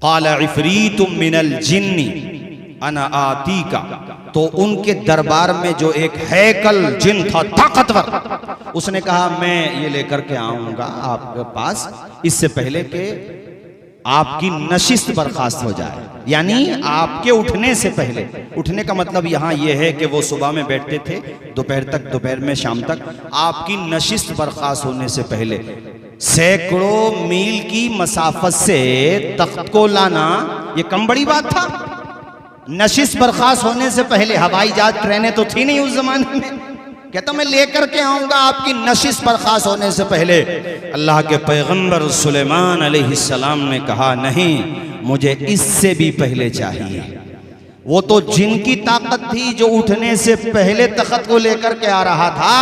क़ाल इफ़रीतुम मिनल जिन्नी अना आतीका, तो उनके दरबार में जो एक हैकल जिन था ताकतवर, उसने कहा मैं ये लेकर के आऊंगा आपके पास इससे पहले कि आपकी नशिस्त बर्खास्त हो जाए, यानी आपके उठने से पहले। उठने का मतलब यहाँ यह है कि वो सुबह में बैठते थे दोपहर तक, दोपहर में शाम तक, आपकी नशिस्त बर्खास्त होने से पहले सैकड़ों मील की मसाफत से तख्त को लाना ये कम बड़ी बात था। नशिस्त बर्खास्त होने से पहले, हवाई जहाज ट्रेनें तो थी नहीं उस जमाने में, कहता मैं लेकर के आऊंगा आपकी नशिस्त बर्खास्त होने से पहले। अल्लाह के पैगंबर सुलेमान अलैहिस्सलाम ने कहा नहीं, मुझे इससे भी पहले चाहिए। वो तो जिनकी ताकत थी जो उठने से पहले तख्त को लेकर के आ रहा था।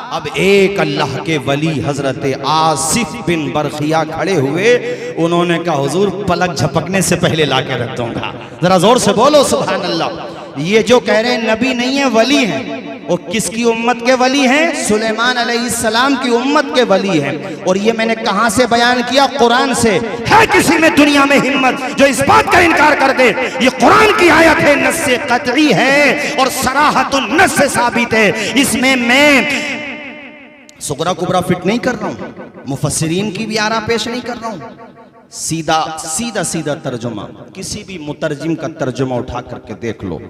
अब एक अल्लाह के वली हजरत आसिफ बिन बरखिया खड़े हुए, उन्होंने कहा हुजूर पलक झपकने से पहले ला के रख दूंगा। जरा जोर से बोलो सुभान अल्लाह। ये जो कह रहे हैं नबी नहीं है वली हैं, और किसकी उम्मत के वली हैं? सुलेमान अलैहिस्सलाम की उम्मत के वली हैं। और ये मैंने कहां से बयान किया? कुरान से। है किसी में दुनिया में हिम्मत जो इस बात का इनकार कर दे ये कुरान की आयत है, नस्से कतई है और सराहतुन नस्स से साबित है। इसमें मैं सुगरा कुबरा फिट नहीं कर रहा हूं, मुफस्सिरीन की भी आरा पेश नहीं कर रहा हूं, सीधा सीधा सीधा तर्जुमा, किसी भी मुतरजिम का तर्जुमा उठा करके देख लो।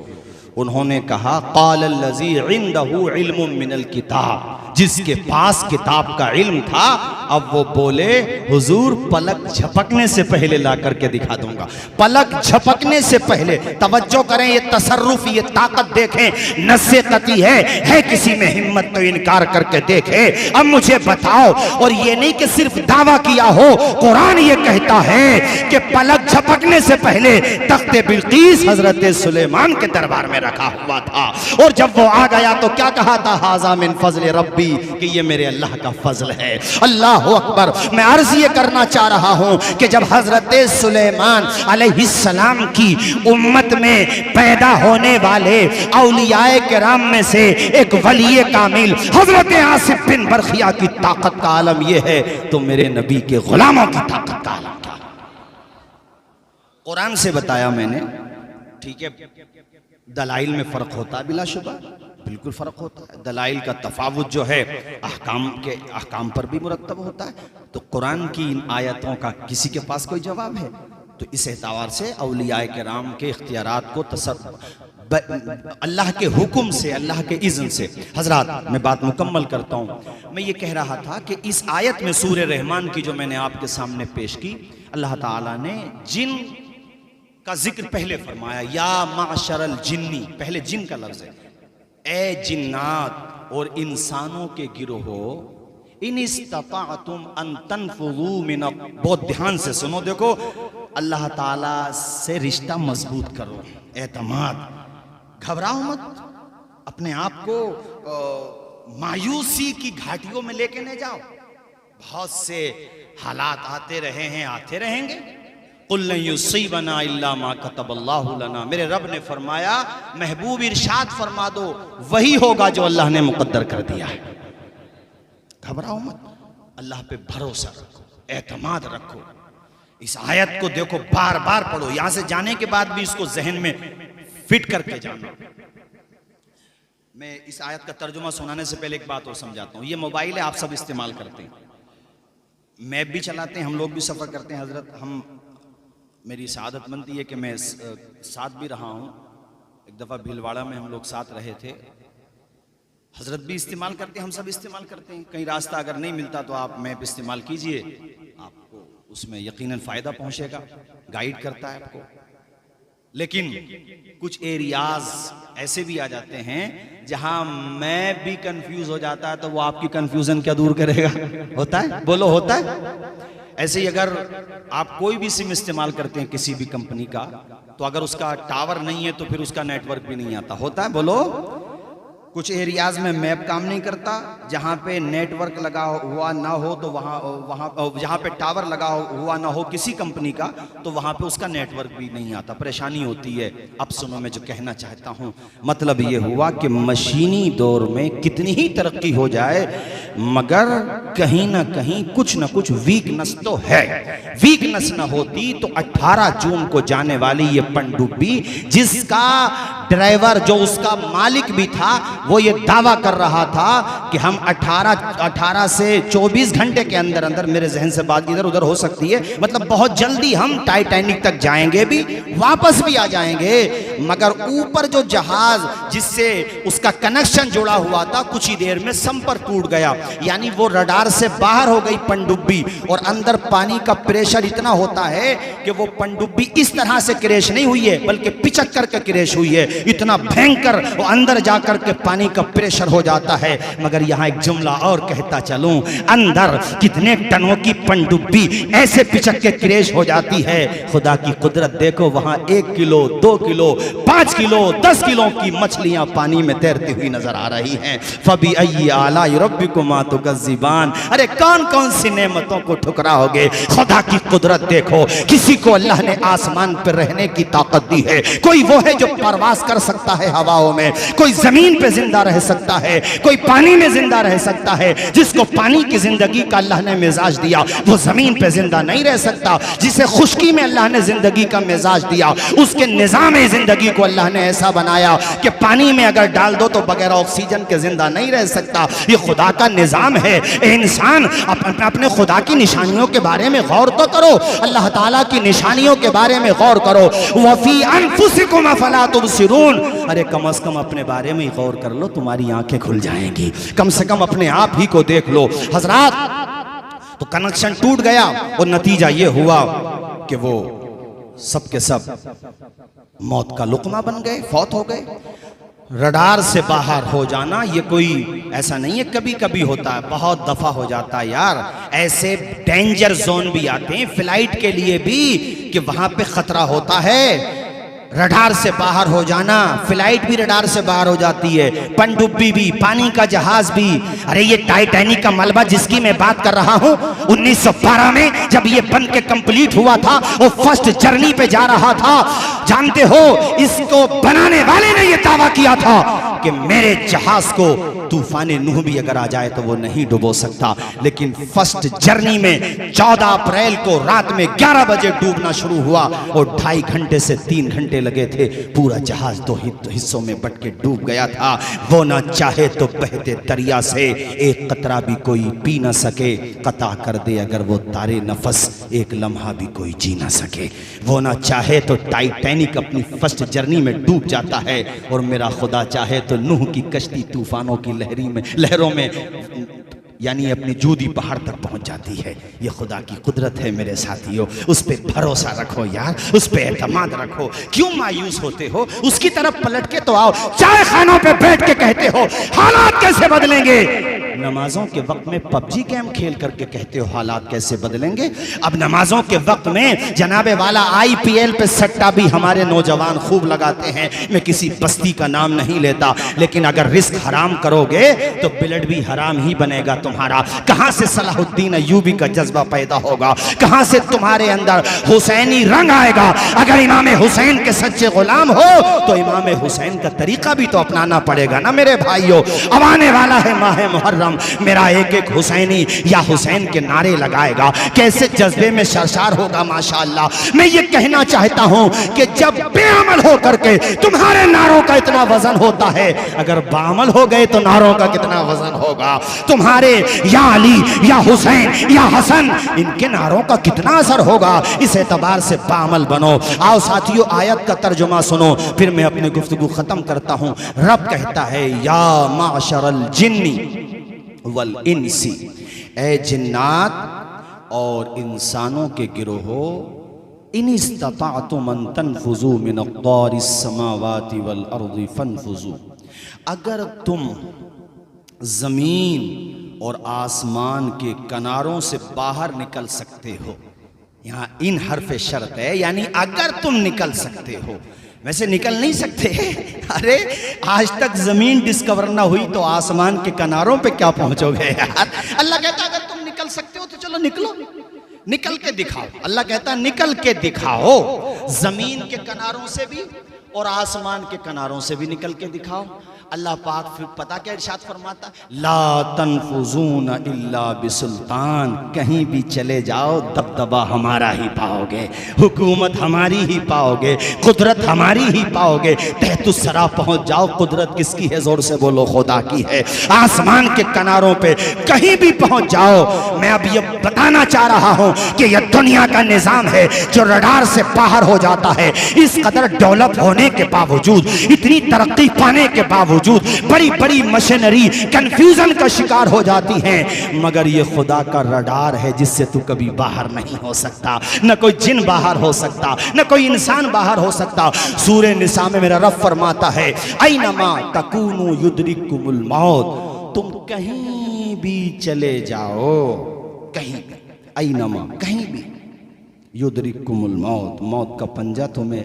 उन्होंने कहा क़ालल्लज़ी इंदहु इल्मुम मिनल किताब, जिसके पास किताब का इल्म था, अब वो बोले हुजूर पलक झपकने से पहले ला करके दिखा दूंगा। पलक झपकने से पहले, तवज्जो करें, ये तसर्रुफ, ये ताकत देखें, नस्से कती है किसी में हिम्मत तो इनकार करके देखे। अब मुझे बताओ, और ये नहीं कि सिर्फ दावा किया हो, कुरान ये कहता है कि पलक झपकने से पहले तख्ते बिल्कीस हजरत सुलेमान के दरबार में रखा हुआ था। और जब वो आ गया तो क्या कहा था? हाज़ा मिन फज़्ल रब्बी, कि ये मेरे अल्लाह का फजल है। अल्लाहु अकबर। मैं अर्ज ये करना चाह रहा हूं कि जब हजरत सुलेमान अलैहिस्सलाम की उम्मत में पैदा होने वाले औलियाए किराम में से एक वली कामिल हजरत आसिफ बिन बरखिया की ताकत का आलम यह है, तो मेरे नबी के गुलामों की ताकत का आलम क्या? कुरान से बताया मैंने, ठीक है। दलाइल में फर्क होता है बिलाशुबा, बिल्कुल फर्क होता है। दलाइल का तफावुत जो है अहकाम पर भी मुरत्तब होता है। तो कुरान की इन आयतों का किसी के पास कोई जवाब है? तो इस एतबार से औलियाए किराम के इख्तियारात को अल्लाह के हुक्म से, अल्लाह के इज़्न से। हजरात, मैं बात मुकम्मल करता हूँ। मैं ये कह रहा था कि इस आयत में सूरह रहमान की जो मैंने आपके सामने पेश की, अल्लाह ताला ने जिन का जिक्र पहले फरमाया, या माशरल जिन्नी, पहले जिन का लफ्ज है, ए जिन्नात और इंसानों के गिरोहो, इन इस्तताअतुम अन तनफुज़ू मिन, बहुत ध्यान से सुनो। देखो, अल्लाह ताला से रिश्ता मजबूत करो, एतमाद, घबराओ मत, अपने आप को मायूसी की घाटियों में लेके न जाओ। बहुत से हालात आते रहे हैं, आते रहेंगे। कुल लन युसीबना इल्ला मा कतबल्लाहु लना, मेरे रब ने फरमाया, महबूब इरशाद फरमा दो, वही होगा जो अल्लाह ने मुकद्दर कर दिया है। घबराओ मत, अल्लाह पे भरोसा रखो, एतमाद रखो। इस आयत को देखो, बार बार पढ़ो, यहां से जाने के बाद भी इसको जहन में फिट करके जाना। मैं इस आयत का तर्जुमा सुनाने से पहले एक बात और समझाता हूं। ये मोबाइल है, आप सब इस्तेमाल करते हैं, मैप भी चलाते हैं, हम लोग भी सफर करते हैं। हजरत, हम, मेरी सआदत बनती है कि मैं साथ भी रहा हूँ। एक दफ़ा भीलवाड़ा में हम लोग साथ रहे थे। हजरत भी इस्तेमाल करते हैं, हम सब इस्तेमाल करते हैं। कहीं रास्ता अगर नहीं मिलता तो आप मैप इस्तेमाल कीजिए, आपको उसमें यकीनन फ़ायदा पहुँचेगा, गाइड करता है आपको। लेकिन कुछ एरियाज ऐसे भी आ जाते हैं जहां मैप भी कंफ्यूज हो जाता है, तो वो आपकी कंफ्यूजन क्या दूर करेगा? होता है, बोलो होता है। ऐसे ही अगर आप कोई भी सिम इस्तेमाल करते हैं किसी भी कंपनी का, तो अगर उसका टावर नहीं है तो फिर उसका नेटवर्क भी नहीं आता। होता है, बोलो। कुछ एरियाज में मैप काम नहीं करता, जहाँ पे नेटवर्क लगा हुआ ना हो तो वहाँ जहाँ पे टावर लगा हुआ ना हो किसी कंपनी का, तो वहाँ पे उसका नेटवर्क भी नहीं आता, परेशानी होती है। अब सुनो मैं जो कहना चाहता हूँ, मतलब ये हुआ कि मशीनी दौर में कितनी ही तरक्की हो जाए मगर कहीं ना कहीं कुछ ना कुछ वीकनेस तो है। वीकनेस ना होती तो 18 जून को जाने वाली ये पनडुब्बी, जिसका ड्राइवर जो उसका मालिक भी था वो ये दावा कर रहा था कि हम 18 से 24 घंटे के अंदर अंदर, मेरे जहन से बात इधर उधर हो सकती है, मतलब बहुत जल्दी हम टाइटैनिक तक जाएंगे भी, वापस भी आ जाएंगे। मगर ऊपर जो जहाज जिससे उसका कनेक्शन जुड़ा हुआ था, कुछ ही देर में संपर्क टूट गया, यानी वो रडार से बाहर हो गई पनडुब्बी। और अंदर पानी का प्रेशर इतना होता है कि वो पनडुब्बी इस तरह से क्रैश नहीं हुई है बल्कि पिचक करके क्रैश हुई है। इतना भयंकर वो अंदर जाकर के पानी का प्रेशर हो जाता है। मगर यहाँ एक जुमला और कहता चलूं, अंदर कितने टनों की पनडुब्बी ऐसे पिचक के क्रैश हो जाती है। खुदा की कुदरत देखो, वहां 1 किलो 2 किलो 5 किलो 10 किलो की मछलियां पानी में तैरती हुई नजर आ रही हैं। फबी अय्यी आलाई रब्बिकुमा तुकज़्ज़िबान, अरे कौन कौन सी नेमतों को ठुकराओगे। खुदा की कुदरत देखो, किसी को अल्लाह ने आसमान पर रहने की ताकत दी है, कोई वो है जो परवास कर सकता है हवाओं में, कोई जमीन पे जिंदा रह सकता है, कोई पानी में जिंदा रह सकता है। जिसको पानी की जिंदगी का अल्लाह ने मिजाज दिया वो जमीन पे जिंदा नहीं रह सकता। जिसे खुश्की में अल्लाह ने जिंदगी का मिजाज दिया, उसके निजाम जिंदगी को अल्लाह ने ऐसा बनाया कि पानी में अगर डाल दो तो बगैर ऑक्सीजन के जिंदा नहीं रह सकता। ये खुदा का निजाम है। इंसान अपने खुदा की निशानियों के बारे में गौर तो करो, अल्लाह ताला की निशानियों के बारे में गौर करो। वफी अनफुसिकुम अफला तुबसिरून, अरे कम से कम अपने बारे में गौर कर लो, तुम्हारी आंखें खुल जाएंगी। कम से कम अपने आप ही को देख लो। हजरात, तो कनेक्शन टूट गया और नतीजा ये हुआ कि वो सब के सब मौत का लुकमा बन गए, फौत हो गए। रडार से बाहर हो जाना ये कोई ऐसा नहीं है, कभी कभी होता है, बहुत दफा हो जाता है यार। ऐसे डेंजर जोन भी आते हैं फ्लाइट के लिए भी कि वहां पे खतरा होता है। रडार से बाहर हो जाना, फ्लाइट भी रडार से बाहर हो जाती है, पनडुब्बी भी, पानी का जहाज भी। अरे ये टाइटैनिक का मलबा जिसकी मैं बात कर रहा हूं, 1912 में जब ये बन के कंप्लीट हुआ था, वो फर्स्ट जर्नी पे जा रहा था। जानते हो, इसको बनाने वाले ने ये दावा किया था कि मेरे जहाज को तूफान नूह भी अगर आ जाए तो वो नहीं डुबो सकता। लेकिन फर्स्ट जर्नी में 14 अप्रैल को रात में 11 बजे डूबना शुरू हुआ और 2.5 घंटे से 3 घंटे लगे थे। पूरा जहाज 2 हिस्सों में बट के डूब गया था। वो ना चाहे तो बहते दरिया से एक कतरा भी कोई पी ना सके, कता कर दे अगर वो तारे नफस, एक लम्हा भी कोई जी ना सके। वो ना चाहे तो टाइटैनिक अपनी फर्स्ट जर्नी में डूब जाता है, और मेरा खुदा चाहे तो नूह की कश्ती तूफानों की लहरों में यानी अपनी जूदी पहाड़ तक पहुंच जाती है। ये खुदा की कुदरत है मेरे साथियों, उस पे भरोसा रखो यार, उस पे एतमाद रखो। क्यों मायूस होते हो? उसकी तरफ पलट के तो आओ। चाय खानों पे बैठ के कहते हो हालात कैसे बदलेंगे, नमाजों के वक्त में पबजी गेम खेल करके कहते हो हालात कैसे बदलेंगे। अब नमाजों के वक्त में जनाबे वाला IPL पे सट्टा भी हमारे नौजवान खूब लगाते हैं। मैं किसी बस्ती का नाम नहीं लेता, लेकिन अगर रिस्क हराम करोगे तो ब्लड भी हराम ही बनेगा तुम्हारा। कहां से सलाहुद्दीन अय्यूबी का जज्बा पैदा होगा, कहां से तुम्हारे अंदर हुसैनी रंग आएगा। अगर इमाम हुसैन के सच्चे गुलाम हो तो इमाम हुसैन का तरीका भी तो अपनाना पड़ेगा ना मेरे भाइयों। अब आने वाला है माह मुहर्रम, मेरा एक एक हुसैनी या हुसैन के नारे लगाएगा, कैसे जज्बे में सरशार होगा माशाअल्लाह। मैं ये कहना चाहता हूं कि जब बेअमल हो करके तुम्हारे नारों का इतना वजन होता है, अगर बामल हो गए तो नारों का कितना वजन होगा। तुम्हारे या अली या हुसैन या हसन, इनके नारों का कितना असर होगा। इस एतबार से बामल बनो। आओ साथियों, आयत का तर्जुमा सुनो, फिर मैं अपनी गुफ्तगू खत्म करता हूं। रब कहता है या माशरल जिन्नी वल इंसी, ए जिन्नात और इंसानों के गिरोहो, इन इस्तताअतुम अन तनफुजू मिन अक़तारिस समावाति वल अर्ज़ि फनफुजू, अगर तुम जमीन और आसमान के किनारों से बाहर निकल सकते हो, यहाँ इन हर्फ शर्त है, यानी अगर तुम निकल सकते हो, वैसे निकल नहीं सकते। अरे आज तक जमीन डिस्कवर ना हुई तो आसमान के किनारों पे क्या पहुंचोगे यार। अल्लाह कहता अगर तुम निकल सकते हो तो चलो निकलो, निकल के दिखाओ। अल्लाह कहता निकल के दिखाओ, जमीन के किनारों से भी और आसमान के किनारों से भी निकल के दिखाओ। अल्लाह पाक फिर पता क्या इरशाद फरमाता, ला तनफुजून इल्ला बिसुल्तान, कहीं भी चले जाओ दबदबा हमारा ही पाओगे, हुकूमत हमारी ही पाओगे, कुदरत हमारी ही पाओगे। तहतुस्सरा पहुंच जाओ, कुदरत किसकी है? जोर से बोलो, खुदा की है। आसमान के किनारों पे कहीं भी पहुंच जाओ। मैं अब ये बताना चाह रहा हूं कि यह दुनिया का निजाम है जो रडार से बाहर हो जाता है। इस कदर डेवलप होने के बावजूद, इतनी तरक्की पाने के बावजूद बड़ी बड़ी मशीनरी कंफ्यूजन का शिकार हो जाती हैं, मगर ये खुदा का रडार है जिससे तू कभी बाहर नहीं हो सकता। न कोई जिन बाहर हो सकता, न कोई इंसान बाहर हो सकता। सूरह निसा में मेरा रब फरमाता है, ऐनमा तकूनु युद्रिकुमुल मौत, तुम कहीं भी चले जाओ, कहीं ऐनमा, कहीं भी, युद्रिकुमुल मौत, मौत का पंजा तुम्हें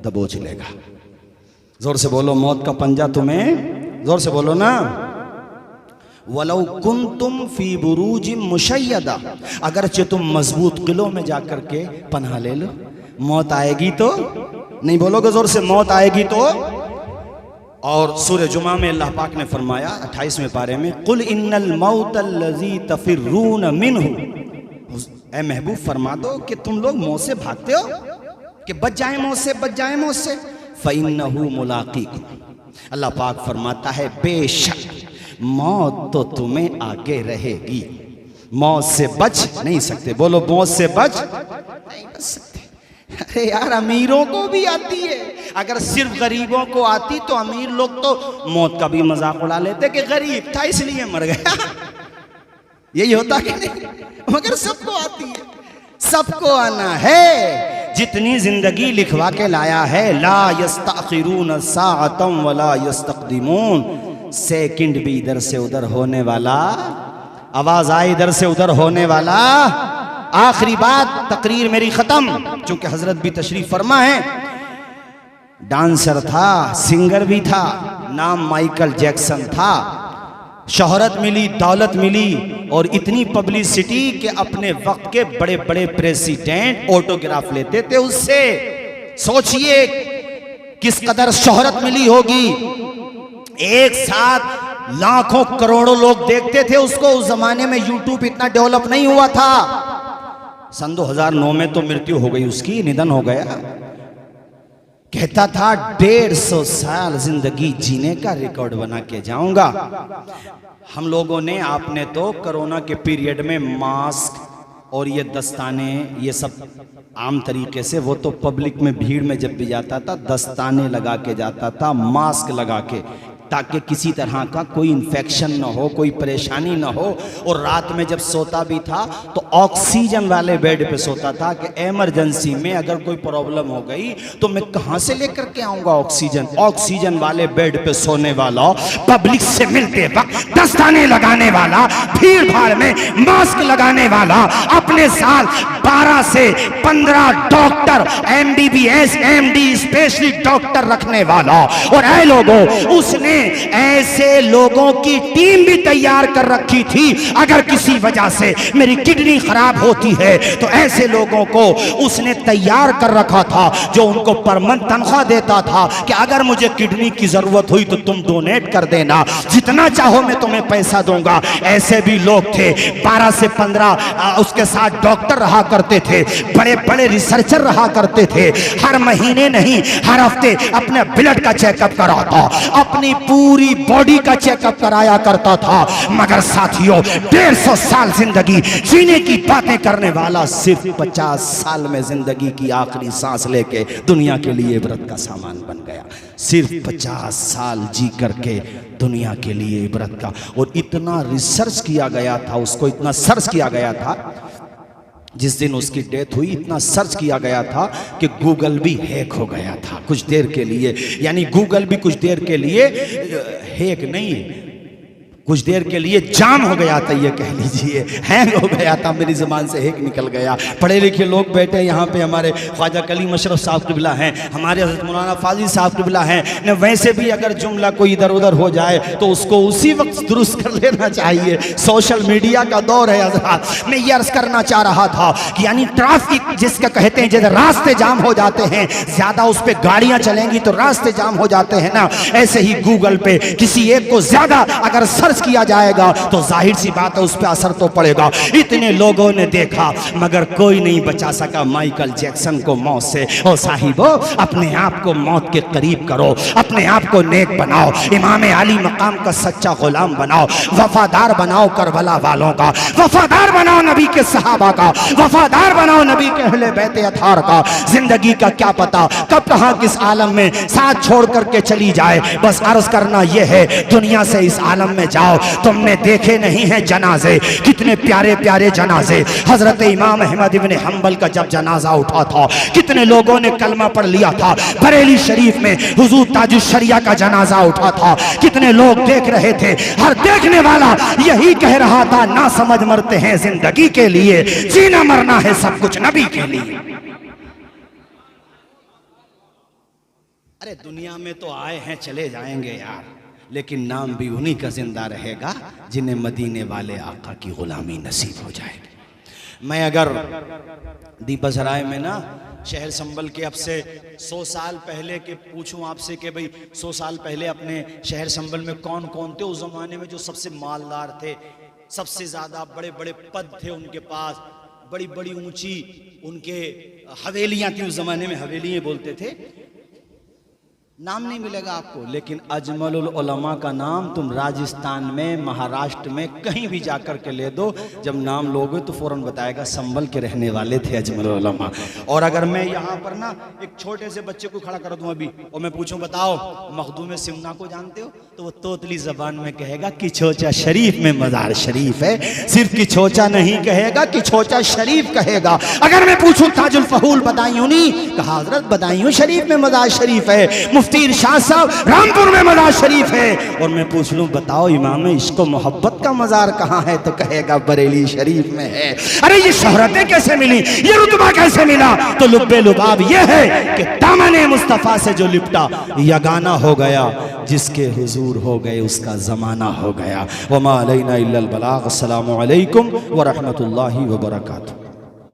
दबोच लेगा। जोर से बोलो, मौत का पंजा तुम्हें, जोर से बोलो ना। वलौ कुंतुम फी बुरूजिम मुशय्यदा, अगरचे तुम मजबूत किलों में जाकर के पनाह ले लो, मौत आएगी तो नहीं। बोलोगे जोर से, मौत आएगी तो। और सूरह जुमा में अल्लाह पाक ने फरमाया 28वें पारे में, कुल इन्नल मौतल्लज़ी तफिर्रून मिन्हु, ए महबूब फरमा दो कि तुम लोग मौत से भागते हो, कि बच जाए मौत से, बच जाए मौत से। फ़इन्नहु मुलाक़ीकुम, अल्लाह पाक फरमाता है बेशक मौत तो तुम्हें आगे रहेगी, मौत से बच नहीं सकते। बोलो, मौत से बच नहीं बच सकते। अरे यार, अमीरों को भी आती है, अगर सिर्फ गरीबों को आती तो अमीर लोग तो मौत का भी मजाक उड़ा लेते कि गरीब था इसलिए मर गया। यही होता कि नहीं? मगर सबको आती है, सबको आना है। जितनी जिंदगी लिखवा के लाया है, ला यस्तअखिरून साअतम वला यस्तक़दिमून, सेकंड भी इधर से उधर होने वाला, आवाज आए इधर से उधर होने वाला। आखिरी बात, तकरीर मेरी खत्म, चूंकि हजरत भी तशरीफ फरमा है। डांसर था, सिंगर भी था, नाम माइकल जैक्सन था। शोहरत मिली, दौलत मिली और इतनी पब्लिसिटी कि अपने वक्त के बड़े बड़े प्रेसिडेंट ऑटोग्राफ लेते थे उससे। सोचिए किस कदर शोहरत मिली होगी। एक साथ लाखों करोड़ों लोग देखते थे उसको। उस जमाने में यूट्यूब इतना डेवलप नहीं हुआ था। सन 2009 में तो मृत्यु हो गई उसकी, निधन हो गया। कहता था 150 साल जिंदगी जीने का रिकॉर्ड बना के जाऊंगा। हम लोगों ने, आपने तो कोरोना के पीरियड में मास्क और ये दस्ताने, ये सब आम तरीके से, वो तो पब्लिक में भीड़ में जब भी जाता था दस्ताने लगा के जाता था, मास्क लगा के, ताकि किसी तरह का कोई इन्फेक्शन ना हो, कोई परेशानी ना हो। और रात में जब सोता भी था तो ऑक्सीजन वाले बेड पे सोता था कि इमरजेंसी में अगर कोई प्रॉब्लम हो गई तो मैं कहां से लेकर के आऊंगा ऑक्सीजन। ऑक्सीजन वाले बेड पे सोने वाला, पब्लिक से मिलते वक्त दस्ताने लगाने वाला, भीड़ भाड़ में मास्क लगाने वाला, अपने साथ 12 से 15 doctor, MBBS, MD, specialist doctor रखने वाला। और ऐ लोगों, उसने ऐसे लोगों की टीम भी तैयार कर रखी थी, अगर किसी वजह से मेरी किडनी खराब होती है तो ऐसे लोगों को उसने तैयार कर रखा था, जो उनको पर मंथ तनख्वाह देता था कि अगर मुझे किडनी की जरूरत हुई तो तुम डोनेट कर देना, जितना चाहो मैं तुम्हें पैसा दूंगा। ऐसे भी लोग थे। 12 से 15 उसके साथ डॉक्टर रहा करते थे, बड़े बड़े रिसर्चर रहा करते थे। हर महीने नहीं, हर हफ्ते अपने ब्लड का चेकअप कराता, अपनी पूरी बॉडी का चेकअप कराया करता था। मगर साथियों, 150 साल जिंदगी जीने की बातें करने वाला सिर्फ 50 साल में जिंदगी की आखिरी सांस लेके दुनिया के लिए इबरत का सामान बन गया। सिर्फ 50 साल जी करके दुनिया के लिए इबरत का। और इतना रिसर्च किया गया था, उसको इतना सर्च किया गया था, जिस दिन उसकी डेथ हुई इतना सर्च किया गया था कि गूगल भी हैक हो गया था कुछ देर के लिए। यानी गूगल भी कुछ देर के लिए हैक नहीं, कुछ देर के लिए जाम हो गया था, ये कह लीजिए हैंग हो गया था, मेरी ज़बान से हेक निकल गया। पढ़े लिखे लोग बैठे यहाँ पे, हमारे ख्वाजा कली मशरफ साहब क़िबला हैं, हमारे हज़रत मौलाना फाजिल साहब क़िबला हैं न। वैसे भी अगर जुमला कोई इधर उधर हो जाए तो उसको उसी वक्त दुरुस्त कर लेना चाहिए। सोशल मीडिया का दौर है हज़रात। मैं ये अर्ज़ करना चाह रहा था कि यानी ट्रैफिक जिसका कहते हैं, जैसे रास्ते जाम हो जाते हैं, ज़्यादा उस पर गाड़ियाँ चलेंगी तो रास्ते जाम हो जाते हैं ना, ऐसे ही गूगल पे किसी एक को ज़्यादा अगर सर्च किया जाएगा तो जाहिर सी बात है उस पर असर तो पड़ेगा। इतने लोगों ने देखा मगर कोई नहीं बचा सका माइकल जैक्सन को मौत से। ओ साहिबो, अपने आप को मौत के करीब करो, अपने आप को नेक बनाओ, इमाम अली मकाम का सच्चा गुलाम बनाओ, वफादार बनाओ करबला वालों का, वफादार बनाओ नबी के सहाबा का, वफादार बनाओ नबी के अहले बैत अतार का। जिंदगी का क्या पता कब कहां किस आलम में साथ छोड़ करके चली जाए। बस अर्ज करना यह है, दुनिया से इस आलम में जाओ। तुमने देखे नहीं हैं जनाजे, कितने प्यारे प्यारे जनाजे। हजरत इमाम अहमद इब्न हंबल का जब जनाजा उठा था, कितने लोगों ने कलमा पढ़ लिया था। बरेली शरीफ में हुजूर ताजुल शरिया का जनाजा उठा था, कितने लोग देख रहे थे। हर देखने वाला यही कह रहा था, ना समझ मरते हैं जिंदगी के लिए, जीना मरना है सब कुछ नबी के लिए। अरे दुनिया में तो आए हैं चले जाएंगे यार, लेकिन नाम भी उन्हीं का जिंदा रहेगा जिन्हें मदीने वाले आका की गुलामी नसीब हो जाएगी। मैं अगर दीपसराय में ना शहर संभल के अब से 100 साल पहले के पूछूं आपसे कि भाई 100 साल पहले अपने शहर संभल में कौन कौन थे उस जमाने में जो सबसे मालदार थे, सबसे ज्यादा बड़े बड़े पद थे उनके पास, बड़ी बड़ी ऊंची उनके हवेलियां थी। उस जमाने में हवेलियां बोलते थे। नाम नहीं मिलेगा आपको, लेकिन अजमलुल उलमा का नाम तुम राजस्थान में, महाराष्ट्र में कहीं भी जाकर के ले दो, जब नाम लोगे तो फौरन बताएगा संभल के रहने वाले थे अजमलुल उलमा। और अगर मैं यहाँ पर ना एक छोटे से बच्चे को खड़ा कर दूं अभी और मैं पूछूं बताओ मखदूम सिमना को जानते हो, तो वो तोतली जबान में कहेगा कि छोचा शरीफ में मजार शरीफ है। सिर्फ कि छोचा नहीं कहेगा, कि छोचा शरीफ कहेगा। अगर मैं पूछूं ताजुल फहूल बदायूं नहीं, कहा हजरत बदायूं शरीफ में मजार शरीफ है। मुफ्ती इरशाद साहब रामपुर में मजार शरीफ है। और मैं पूछ लूं बताओ इमाम इश्क मोहब्बत का मजार कहाँ है, तो कहेगा बरेली शरीफ में है। अरे ये शोहरतें कैसे मिली, ये रुतबा कैसे मिला, तो लुब्बे लुबाब ये है कि दामने मुस्तफा से जो लिपटा यगाना हो गया, जिसके हुजूर हो गए उसका जमाना हो गया। वमा अलैना इल्लल बलाग। अस्सलामु अलैकुम व रहमतुल्लाहि व बरकातुहू।